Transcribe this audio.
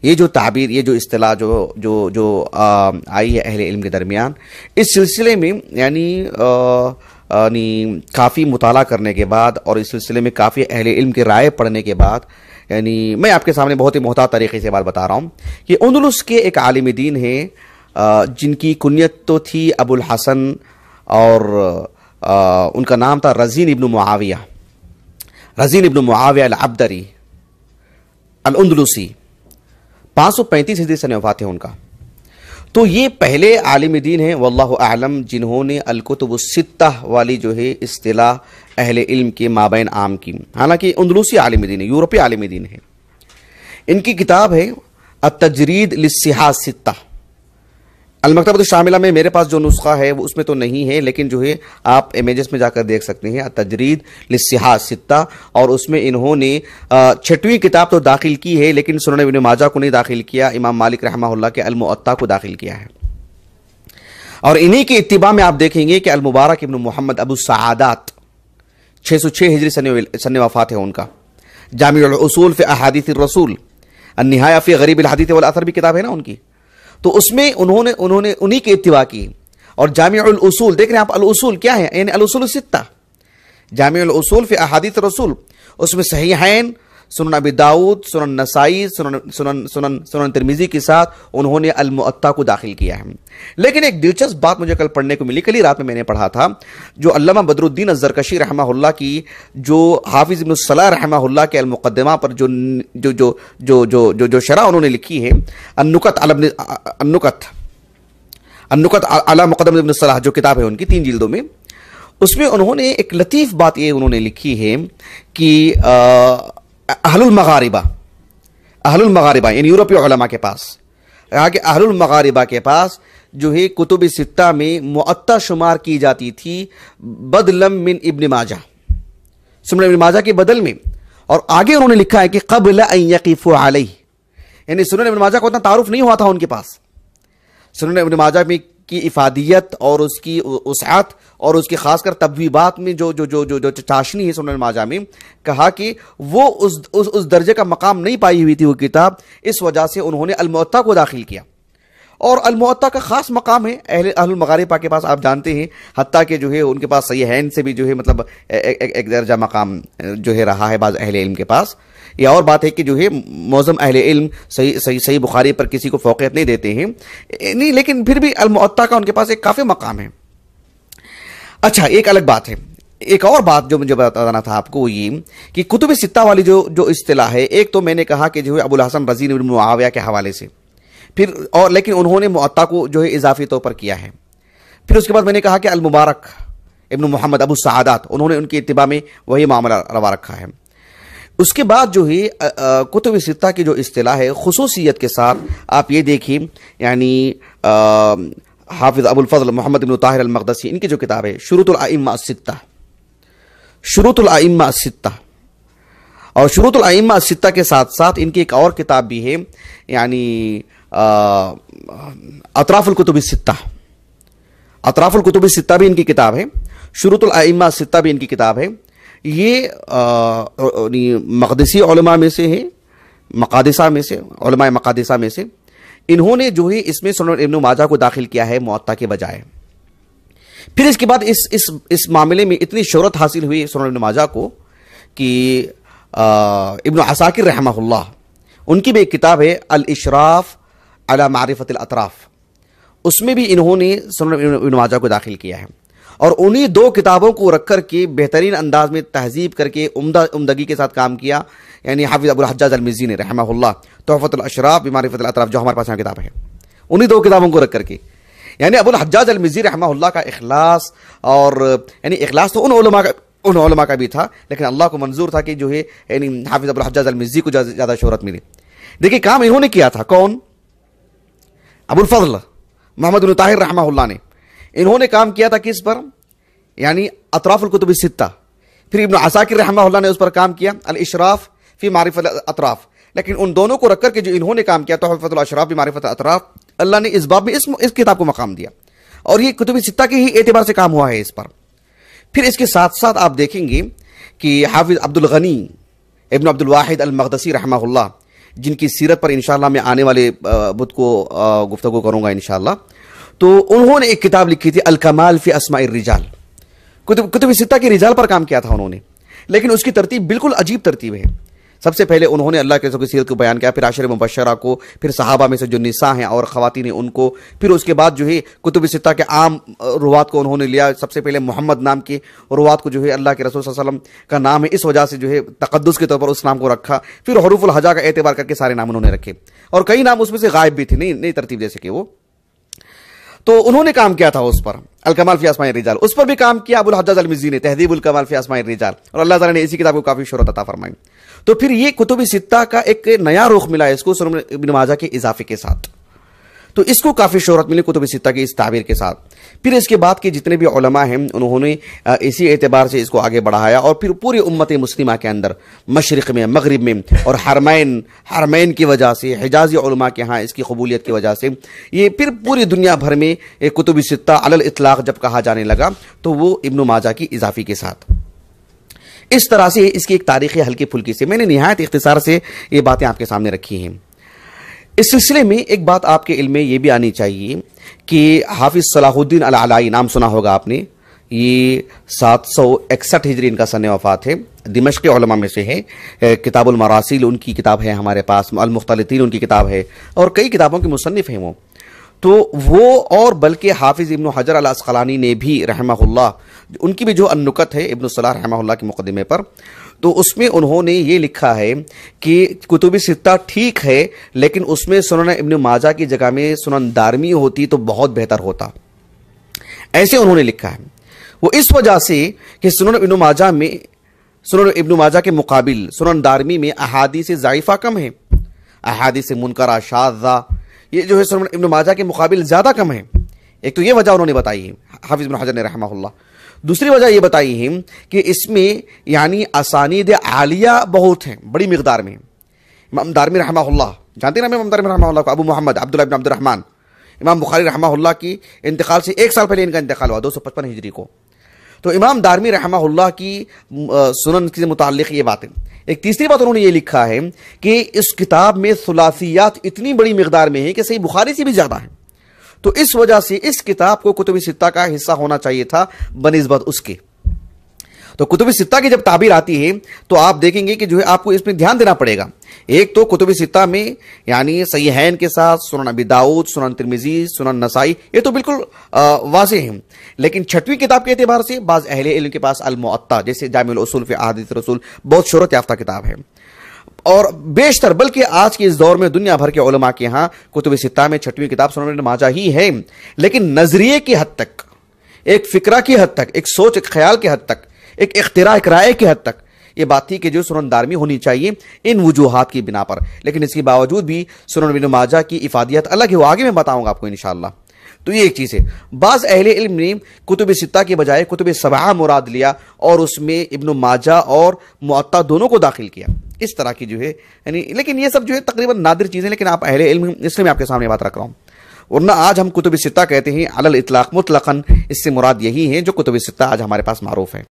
یہ جو تعبیر، یہ جو اصطلاح جو آئی ہے اہل علم کے درمیان، اس سلسلے میں یعنی کافی مطالعہ کرنے کے بعد اور اس سلسلے میں کافی اہل علم کی رائے پڑھنے کے بعد، یعنی میں آپ کے سامنے بہت ہی محتاط طریقے سے بات بتا رہا ہوں کہ اندلس کے ایک عالم دین ہیں جن کی کنیت تو تھی ابو الحسن، اور ان کا نام تھا رزین ابن معاویہ العبدری الاندلسی، 535 ہجری سے وفات ہے ان کا۔ تو یہ پہلے عالم دین ہیں واللہ اعلم جنہوں نے الکتب الستہ والی جو ہے اصطلاح اہل علم کے مابین عام کی، حالانکہ اندلسی عالم دین ہے، یورپی عالم دین ہے۔ ان کی کتاب ہے التجرید للصحاح الستہ۔ المکتبۃ الشاملہ میں میرے پاس جو نسخہ ہے وہ اس میں تو نہیں ہے، لیکن جو ہے آپ امیجز میں جا کر دیکھ سکتے ہیں، التجرید للصحاح الستہ، اور اس میں انہوں نے 6ویں کتاب تو داخل کی ہے لیکن سنن ابن ماجہ کو نہیں داخل کیا، امام مالک رحمہ اللہ کے الموطا کو داخل کیا ہے۔ اور انہی کی اتباع میں آپ دیکھیں گے کہ المبارک ابن محمد ابو السعادات 606 ہجری سن وفات ہے ان کا۔ جامع الاصول فی احادیث الرسول، النہایہ فی غریب الحدیث والاثر بھی کتاب ہے نا ان کی، تو اس میں انہوں نے انہی کی اتباع کی۔ اور جامع الاصول دیکھ رہے ہیں آپ، الاصول کیا ہے؟ یعنی الاصول الستہ، جامع الاصول فی احادیث الرسول، اس میں صحیحین، سنن ابی داؤد، سنن نسائی، سنن ترمذی کے ساتھ انہوں نے الموطا کو داخل کیا ہے۔ لیکن ایک دلچسپ بات مجھے کل پڑھنے کو ملی، کل ہی رات میں نے پڑھا تھا، جو علامہ بدر الدین الزرکشی رحمہ اللہ کی جو حافظ ابن الصلاح رحمہ اللہ کے المقدمہ پر جو شرح انہوں نے لکھی ہے، النکت علی مقدمہ ابن الصلاح، جو کتاب ہے ان کی 3 جلدوں میں، اس میں انہوں نے ایک لطیف بات یہ انہوں نے لکھی ہے کہ اہل المغاربہ یعنی یورپی علماء کے پاس، کہا کہ اہل المغاربہ کے پاس جو ہے کتب ستہ میں موطا شمار کی جاتی تھی بدلا من ابن ماجہ، سنن ابن ماجہ کے بدل میں۔ اور آگے انہوں نے لکھا ہے کہ قبل ان یقفوا علیہ، یعنی سنن ابن ماجہ کو اتنا تعارف نہیں ہوا تھا ان کے پاس، سنن ابن ماجہ میں کی افادیت اور اس کی وسعت اور اس کی خاص کر تبویبات میں جو چاشنی ہے سنن ابن ماجہ میں، کہا کہ وہ اس درجے کا مقام نہیں پائی ہوئی تھی وہ کتاب، اس وجہ سے انہوں نے الموطا کو داخل کیا۔ اور الموطا کا خاص مقام ہے اہل المغاربہ کے پاس، آپ جانتے ہیں، حتیٰ کہ جو ہے ان کے پاس صحیحین سے بھی جو ہے مطلب ایک درجہ مقام جو ہے رہا ہے بعض اہل علم کے پاس۔ یہ اور بات ہے کہ جو ہے معظم اہل علم صحیح بخاری پر کسی کو فوقیت نہیں دیتے ہیں، نہیں، لیکن پھر بھی الموطا کا ان کے پاس ایک کافی مقام ہے۔ اچھا، ایک الگ بات ہے، ایک اور بات جو مجھے بتانا تھا آپ کو، وہ یہ کہ کتب ستہ والی جو اصطلاح ہے، ایک تو میں نے کہا کہ جو ہے ابو الحسن رزین ابن معاویہ کے حوالے سے، پھر اور لیکن انہوں نے موطا کو جو ہے اضافی طور پر کیا ہے۔ پھر اس کے بعد میں نے کہا کہ المبارک ابن محمد ابو السعادات، انہوں نے ان کی اتباع میں وہی معاملہ روا رکھا ہے۔ اس کے بعد جو ہے کتب ستہ کی جو اصطلاح ہے خصوصیت کے ساتھ آپ یہ دیکھیں، یعنی حافظ ابو الفضل محمد بن طاہر المقدسی، ان کی جو کتاب ہے شروط الائمہ الستہ، شروط الائمہ الستہ، اور شروط الائمہ الستہ کے ساتھ ساتھ ان کی ایک اور کتاب بھی ہے، یعنی اطراف الکتب الستہ، اطراف الکتب الستہ بھی ان کی کتاب ہے، شروط الائمہ الستہ بھی ان کی کتاب ہے۔ یہ مقدسی علماء میں سے ہے، مقادسہ میں سے، علماء مقادسہ میں سے، انہوں نے جو ہے اس میں سنن ابن ماجہ کو داخل کیا ہے موطا کے بجائے۔ پھر اس کے بعد اس معاملے میں اتنی شہرت حاصل ہوئی سنن ابن ماجہ کو کہ ابن عساکر رحمہ اللہ، ان کی بھی ایک کتاب ہے الاشراف علی معرفت الاطراف، اس میں بھی انہوں نے سنن ابن ماجہ کو داخل کیا ہے۔ اور انہی 2 کتابوں کو رکھ کر کے بہترین انداز میں تہذیب کر کے عمدگی کے ساتھ کام کیا، یعنی حافظ ابو الحجاج المزی نے رحمہ اللہ تحفۃ الاشراف بمعرفت الاطراف، جو ہمارے پاس یہاں کتاب ہے، انہی 2 کتابوں کو رکھ کر کے، یعنی ابو الحجاج المزی رحمہ اللہ کا اخلاص، اور یعنی اخلاص تو ان علماء کا بھی تھا، لیکن اللہ کو منظور تھا کہ جو ہے یعنی حافظ ابو الحجاج المزی کو زیادہ شہرت ملی۔ دیکھیں کام انہوں نے کیا تھا، کون؟ ابو الفضل محمد بن طاہر رحمہ اللہ نے، انہوں نے کام کیا تھا کس پر؟ یعنی اطراف الکتب الستہ۔ پھر ابن عساکر رحمہ اللہ نے اس پر کام کیا الاشراف فی معرفت الاطراف، لیکن ان دونوں کو رکھ کر کے جو انہوں نے کام کیا تحفۃ الاشراف بمعرفت الاطراف، اللہ نے اس باب میں اس کتاب کو مقام دیا، اور یہ کتب ستہ کے ہی اعتبار سے کام ہوا ہے اس پر۔ پھر اس کے ساتھ ساتھ آپ دیکھیں گے کہ حافظ عبد الغنی ابن عبد الواحد المقدسی رحمہ اللہ، جن کی سیرت پر انشاءاللہ میں آنے والے بدھ کو گفتگو کروں گا انشاءاللہ. تو انہوں نے ایک کتاب لکھی تھی الکمال فی اسماء الرجال. کتب ستہ کے رجال پر کام کیا تھا انہوں نے, لیکن اس کی ترتیب بالکل عجیب ترتیب ہے. سب سے پہلے انہوں نے اللہ کے رسول کی سیرت کو بیان کیا, پھر عاشر مبشرہ کو, پھر صحابہ میں سے جو نساء ہیں اور خواتین ہیں ان کو, پھر اس کے بعد جو ہے کتب ستہ کے عام روات کو انہوں نے لیا. سب سے پہلے محمد نام کے روات کو جو ہے اللہ کے رسول صلی اللہ علیہ وسلم کا نام ہے اس وجہ سے جو ہے تقدس کے طور پر اس نام کو رکھا. پھر حروف الہجا کا اعتبار کر کے سارے نام انہوں نے رکھے, اور کئی نام اس میں سے غائب بھی تھے, نہیں ترتیب جیسے کہ وہ. تو انہوں نے کام کیا تھا اس پر, الکمال فی اسماء الرجال, اس پر بھی کام کیا ابو الحجاج المزی نے, تہذیب الکمال فی اسماء الرجال, اور اللہ تعالیٰ نے اسی کتاب کو کافی شہرت عطا فرمائی. تو پھر یہ کتب ستہ کا ایک نیا رخ ملا اس کو سنن ابن ماجہ کے اضافے کے ساتھ, تو اس کو کافی شہرت ملی کتب ستہ کی اس تعبیر کے ساتھ. پھر اس کے بعد کے جتنے بھی علماء ہیں انہوں نے اسی اعتبار سے اس کو آگے بڑھایا, اور پھر پوری امت مسلمہ کے اندر مشرق میں, مغرب میں, اور حرمین کی وجہ سے, حجازی علماء کے ہاں اس کی قبولیت کی وجہ سے, یہ پھر پوری دنیا بھر میں کتب ستہ علی الاطلاق جب کہا جانے لگا تو وہ ابن ماجہ کی اضافی کے ساتھ. اس طرح سے اس کی ایک تاریخی ہلکی پھلکی سے میں نے نہایت اختصار سے یہ باتیں آپ کے سامنے رکھی ہیں. اس سلسلے میں ایک بات آپ کے علم میں یہ بھی آنی چاہیے کہ حافظ صلاح الدین العلائی, نام سنا ہوگا آپ نے, یہ 761 ہجری ان کا سن وفات ہے, دمشق علماء میں سے ہے. کتاب المراسیل ان کی کتاب ہے ہمارے پاس, المختلطین ان کی کتاب ہے, اور کئی کتابوں کے مصنف ہیں وہ. تو وہ اور بلکہ حافظ ابن حجر العسقلانی نے بھی رحمہ اللہ, ان کی بھی جو النکت ہے ابن صلاح رحمہ اللہ کے مقدمے پر, تو اس میں انہوں نے یہ لکھا ہے کہ کتب ستہ ٹھیک ہے لیکن اس میں سنن ابن ماجہ کی جگہ میں سنن دارمی ہوتی تو بہت بہتر ہوتا, ایسے انہوں نے لکھا ہے. وہ اس وجہ سے کہ سنن ابن ماجہ کے مقابل سنن دارمی میں احادیث ضعیفہ کم ہیں, احادیث منکرہ شاذہ یہ جو ہے سنن ابن ماجہ کے مقابل زیادہ کم ہے. ایک تو یہ وجہ انہوں نے بتائی ہے حافظ ابن حجر نے رحمہ اللہ. دوسری وجہ یہ بتائی ہے کہ اس میں یعنی اسانید عالیہ بہت ہیں, بڑی مقدار میں. امام دارمی رحمہ اللہ, جانتے ہیں نا امام دارمی رحمہ اللہ کو, ابو محمد عبداللہ بن عبد الرحمن, امام بخاری رحمہ اللہ کی انتقال سے 1 سال پہلے ان کا انتقال ہوا 255 ہجری کو. تو امام دارمی رحمہ اللہ کی سنن سے متعلق یہ باتیں. ایک تیسری بات انہوں نے یہ لکھا ہے کہ اس کتاب میں ثلاثیات اتنی بڑی مقدار میں ہیں کہ صحیح بخاری سے بھی زیادہ ہیں, تو اس وجہ سے اس کتاب کو کتب ستہ کا حصہ ہونا چاہیے تھا بنسبت اس کے. تو کتب ستہ کی جب تعبیر آتی ہے تو آپ دیکھیں گے کہ جو ہے آپ کو اس پہ دھیان دینا پڑے گا. ایک تو کتب ستہ میں یعنی صحیحین کے ساتھ سنن ابی داؤد, سنن ترمذی, سنن نسائی, یہ تو بالکل واضح ہیں. لیکن 6ویں کتاب کے اعتبار سے بعض اہل علم کے پاس المعطا, جیسے جامع الاصول فی احادیث رسول, بہت شہرت یافتہ کتاب ہے. اور بیشتر بلکہ آج کے اس دور میں دنیا بھر کے علماء کے ہاں کتب ستہ میں 6ویں کتاب سنن ابن ماجہ ہی ہے. لیکن نظریے کی حد تک, ایک فکرہ کی حد تک, ایک سوچ, ایک خیال کی حد تک, ایک اختراع, ایک رائے کی حد تک یہ بات تھی کہ جو سنن دارمی ہونی چاہیے ان وجوہات کی بنا پر. لیکن اس کے باوجود بھی سنن ابن ماجہ کی افادیت الگ ہے, وہ آگے میں بتاؤں گا آپ کو انشاءاللہ. تو یہ ایک چیز ہے. بعض اہل علم نے کتب ستہ کے بجائے کتب سبعہ مراد لیا اور اس میں ابن ماجہ اور معطا دونوں کو داخل کیا. اس طرح کی جو ہے یعنی, لیکن یہ سب جو ہے تقریباً نادر چیزیں, لیکن آپ اہل علم اس لیے میں آپ کے سامنے بات رکھ رہا ہوں. ورنہ آج ہم کتب ستہ کہتے ہیں علی الاطلاق مطلقاً, اس سے مراد یہی ہے جو کتب ستہ آج ہمارے پاس معروف ہے.